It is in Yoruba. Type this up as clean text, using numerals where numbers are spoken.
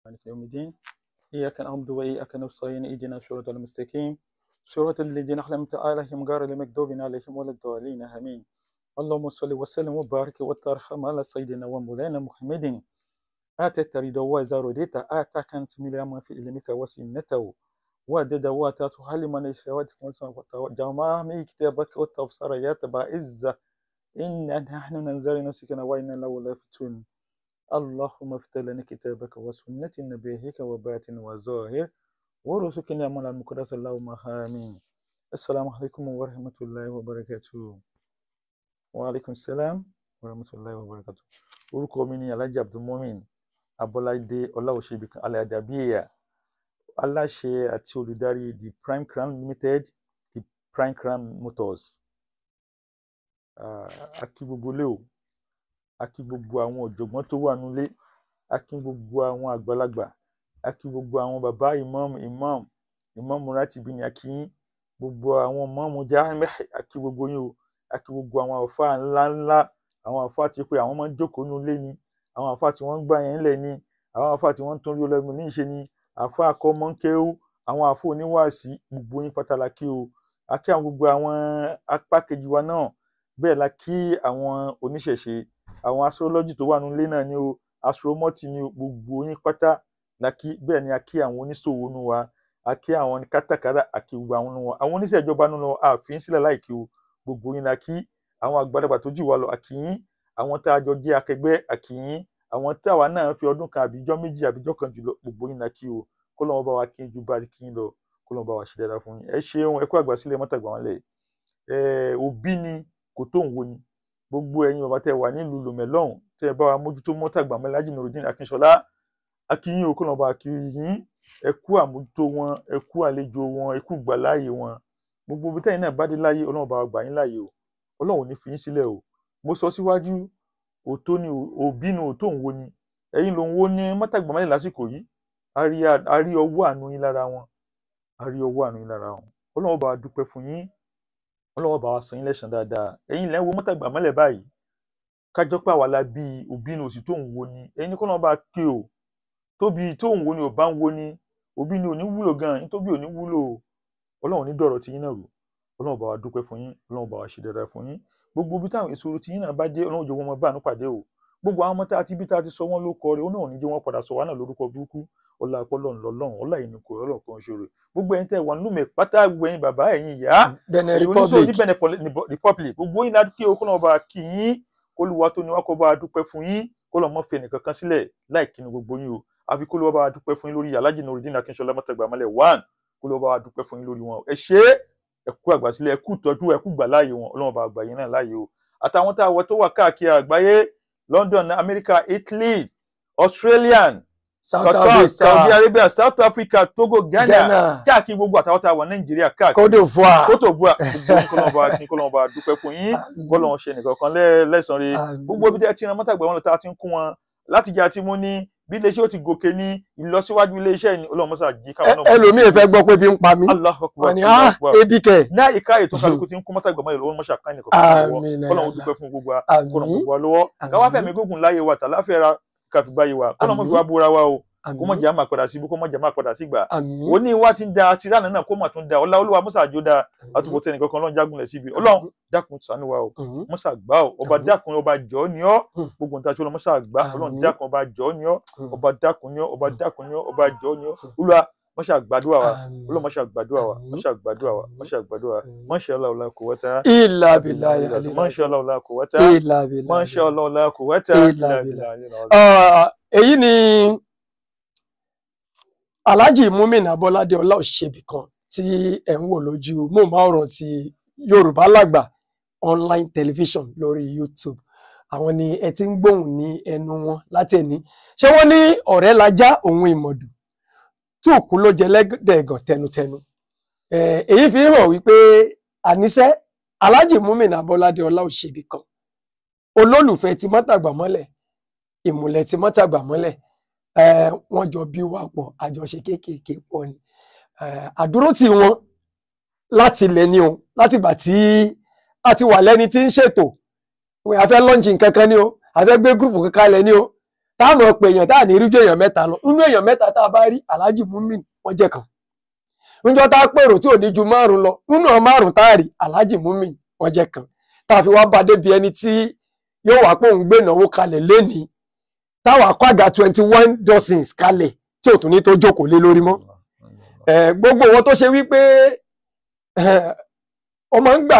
مالك يوم الدين إياك نعبد وإياك نستعين اهدنا الصراط المستقيم صراط الذين أنعمت عليهم غير المغضوب عليهم ولا الضالين آمين اللهم صل وسلم وبارك وترحم على سيدنا ومولانا محمد آتت رضا وإذا رديت آتاك أنت من في علمك وسنته وعدد وتعالى من الشهوات جماعة من كتابك والتفسيرات بعزة إن نحن ننزل نسكنا وإنا له لافتون اللهم افتح لنا كتابك وسنة نبيك وباطن وظاهر ورزقنا من المقدس اللهم آمين. السلام عليكم ورحمة الله وبركاته. وعليكم السلام ورحمة الله وبركاته. orúkọ mi ni Alhaji Abdulmumin Abolade Ọláòṣèbìkan Al-Adabiya, aláṣẹ àti olùdarí the Prime Crown Limited, the Prime Crown Motors. A kí gbogbo ilé o, a kí gbogbo àwọn ọ̀jọ̀gbọ́n tó wà nílé, a kí gbogbo àwọn àgbàlagbà, a kí gbogbo àwọn bàbá imam Ratibi ni a kí yín, gbogbo àwọn imam Jami, a kí gbogbo yín o, a kí gbogbo àwọn àfáà ńláńlá, àwọn àfáà tí pé àwọn máa ń jókòó nílé ni, àwọn àfáà tí wọ́n ń gbà yẹn lẹ̀ ni, àwọn àfáà tí wọ́n ń tún rí ọlọ́gbọ́n ní ìṣe ni, àfáà akọ́mọ́ńkéwú, àwọn àfáà oníwàásí, gbogbo yín pátá la kí o. A kí àwọn gbogbo àwọn apá kejì wa náà, bẹ́ẹ̀ la kí àwọn oníṣẹ̀ṣe, àwọn astrology tó wà nílé náà ni o, astromọ́tì ni o, gbogbo yín pátá la kí. Bẹ́ẹ̀ ni a kí àwọn oníṣòwò nínú wa, a kí àwọn kátàkárà, a kí gbogbo àwọn nínú wa, àwọn oníṣẹ́jọba nínú wa, a fi ń sílẹ̀ láìkí o, gbogbo yín la kí. Àwọn àgbàlagbà tó jù wá lọ a kí yín, àwọn tá a jọ jẹ́ akẹgbẹ́ a kí yín, àwọn táwa náà fi ọdún kan àbíjọ́ méjì àbíjọ́ kan jùlọ, gbogbo yín la kí o. kọ́lọ́run bá wa kí ju bá ti kí yín lọ, kọ́lọ́run bá wa ṣe dáadáa fún yín. Ẹ ṣeun, ẹ kú àgbà sílẹ̀ mọ́tàgbà wọn lẹ̀. Òbí ni kò tó ń wo ni, gbogbo ẹ̀yin bàbá tẹ́ wà nílùú Lomé lọ́hùn tẹ́ bá wa mójútó mọ́tàgbà mọ́ Alhaji Nurudeen Akínṣọlá, a kí yín o, kọ́lọ́run bá kí yín, ẹ kú àmójútó wọn, ẹ kú àlejò wọn, ẹ kú gbà láàyè wọn. Gbogbo ibi tẹ́yin náà bá dé láyé, Ọlọ́run bá wa gbà yín láàyè o, Ọlọ́run ò ní fi yín sílẹ̀ o. Mo sọ síwájú, òtó ni òbí ni òtó ń wo ni, ẹ̀yin ló ń wo ní mọ́tàgbà mọ́lẹ̀ lásìkò yìí, a rí ọwọ́ àánú yín lára wọn, a rí ọwọ́ àánú yín lára wọn. Ọlọ́run bá wa dúpẹ́ fún yín, Ọlọ́run bá wa san yín lẹ́san dáadáa. Ẹ̀yin lẹ́ ń wo mọ́tàgbà mọ́lẹ̀ báyìí, kájọ́ pé àwa la bí òbí ni òsì tó ń wo ni, ẹ̀yin ní kọ́nà bá ké o, tóbi tó ń wo ni ò bá ń wo ni, òbí ni ò ní wúlò gan-an, nítorí ò ní wúlò. Ọlọ́run ní dọ̀rọ̀ tí yín náà rò, Ọlọ́run bá wa dúpẹ́ fún yín, Ọlọ́run bá wa ṣe dáadáa fún yín. Gbogbo ibi táwọn ìṣòro tí yín náà bá dé, Ọlọ́run jẹ́ wọn máa bá àánú pàdé o. Gbogbo àwọn ọmọ tá a ti bí tá a ti sọ wọ́n lórúkọ rẹ̀, ó náà ò ní jẹ́ wọ́n padà sọ wá náà lórúkọ burúkú. Ọlá Ọlọ́run lọ́lọ́run, ọlá ìnìkò Ọlọ́run kan ṣoore. Gbogbo ẹ̀yin tẹ́ wà nínú mẹ́ pátá, gbogbo ẹ̀yin bàbá, ẹ̀yin ìyá, Benin Republic, gbogbo yín láti kí o, kọ́nà bá kí yín, kólúwa tó ní wá kó bá a dúpẹ́ fún yín, kọ́nà mọ́ fẹ́ nìkan kan sílẹ̀ láì kí ni gbogbo yín o. Àfi kólúwa bá a dúpẹ́ fún yín lórí Alhaji Nurudeen Akínṣọlá mọ́tàgbà mọ́lẹ̀ 1, kólúwa bá a dúpẹ́ fún yín lórí wọn. Ẹ ṣé, ẹ kú àgbà sílẹ̀, ẹ kú ìtọ́jú, ẹ kú gbà láàyè wọn, Ọlọ́run bá gbà yín náà láàyè o. Àtàwọn tá a wọ tó wà káàkiri àgbáyé, London, America, Italy, Australia, Qatar, Saudi Arabia, South Africa, Togo, Ghana, káàkiri gbogbo àtàwọn tá a wà Nàìjíríà, káàkiri Côte d'Ivoire, gbogbo yín kọ́lọ́run bá dúpẹ́ fún yín, kọ́lọ́run ṣe nìkan kan lẹ́san rẹ̀. Gbogbo ibi tí ẹ ti ran mọ́tàgbà wọn lọ tá a ti ń kún wọn láti jẹ́ àti mú ní bí iléeṣẹ́ ó ti gòkè ní ìlọsíwájú iléeṣẹ́ ni, Ọlọ́run mọ́sá jí káwọn náà. Ẹlòmíì fẹ́ gbọ́ pé bí ń pa mí. Allahu Akbar. Wọ́n ní ebi kẹ̀. Ní àyíká ètò kálukú ti ń kún mọ́tàgbà mọ́ ìlú mọ́sá kan nìkan kan lọ́wọ́, Ọlọ́run dúpẹ́ fún gbogbo wa, kọ́lọ́run gbogbo wa lọ́wọ́, káwá fẹ̀mí gógùn láyé wa tàláfẹ́ ra kàfìgbáyé wa, Ọlọ́run mọ́ fi wá búra wa o, kó mọ̀ jẹ́ àmà padà sí ibú, kó mọ̀ jẹ́ àmà padà sí gbà. Ó ní wá ti ń da àti ránà náà kó mọ̀ tún da, ọlá Olúwa mọ́sá àjò da, àtúbọ̀ tẹ́ nìkan kan Ọlọ́run jágúnlẹ̀ síbi. Ọlọ́run dákun ṣàánú wa o, mọ́sá gbà o, ọba dákun ọba jọ̀ọ́ ni ọ́, gbogbo nǹkan tí Ọlọ́run mọ́sá gbà, Ọlọ́run dákun ọba jọ̀ọ́ ni ọ́, ọba dákun ni ọ́, ọba dákun ni ọ́, ọba jọ̀ọ́ ni ọ́. Olúwa mọ́sá gbàdúrà wa, Ọlọ́run mọ́sá gbàdúrà wa, mọ́sá gbàdúrà wa, mọ́sá gbàdúrà wa. Masha Allah la quwwata Illa billahi. Masha Allah la quwwata Illa billahi. Masha Allah la quwwata Illa billahi. Èyí ni Alhaji Mumin Abolade Ọláòṣèbìkan tí ẹ̀ ń wò lójú móhùnmáwòrán ti Yorùbá Lágbà online television lórí YouTube. Àwọn ni ẹ ti ń gbóhùn ní ẹnu wọn láti ẹni. Ṣé wọ́n ní ọ̀rẹ́ lajá òun ìmọ̀dù tí òkú ló jẹ lẹ́dẹ̀ẹ̀gàn tẹnutẹnu. Èyí fi hàn wípé àníṣẹ́ Alhaji Mumin Abolade Ọláòṣèbìkan, olólùfẹ́ ti mọ́tàgbà mọ́lẹ̀, ìmùlẹ̀ ti mọ́tàgbà mọ́lẹ̀, wọ́n jọ bí wà pọ̀, àjọṣe kéékèèké pọ̀ ni. Àdúró tí wọn láti ilẹ̀ ni o, láti ìgbà tí a ti wà lẹ́ni tí ń ṣètò, a fẹ́ lọ́ǹjì nǹkan kan ni o, a fẹ́ gbé gúrùpù kankan lẹ̀ ni o, tá a mọ̀ pé èèyàn tá à ní ríjú èèyàn mẹ́ta lọ nínú èèyàn mẹ́ta tá a bá rí Alhaji Mumin wọ́n jẹ́ kan níjọ́ tá a pèrò tí ò ní ju 5 lọ nínú 5 tá a rí Alhaji Mumin wọ́n jẹ́ kan tá a fi wá bá débi ẹni tí yóò wá pé òun gbé ìnáwó kalẹ̀ lénìí táwa kọ́ àga 21 dozens kalẹ̀ tí ò tún ní tó jókòó lé lórí mọ́ gbogbo wọn tó ṣe wípé ọmọ ń gbà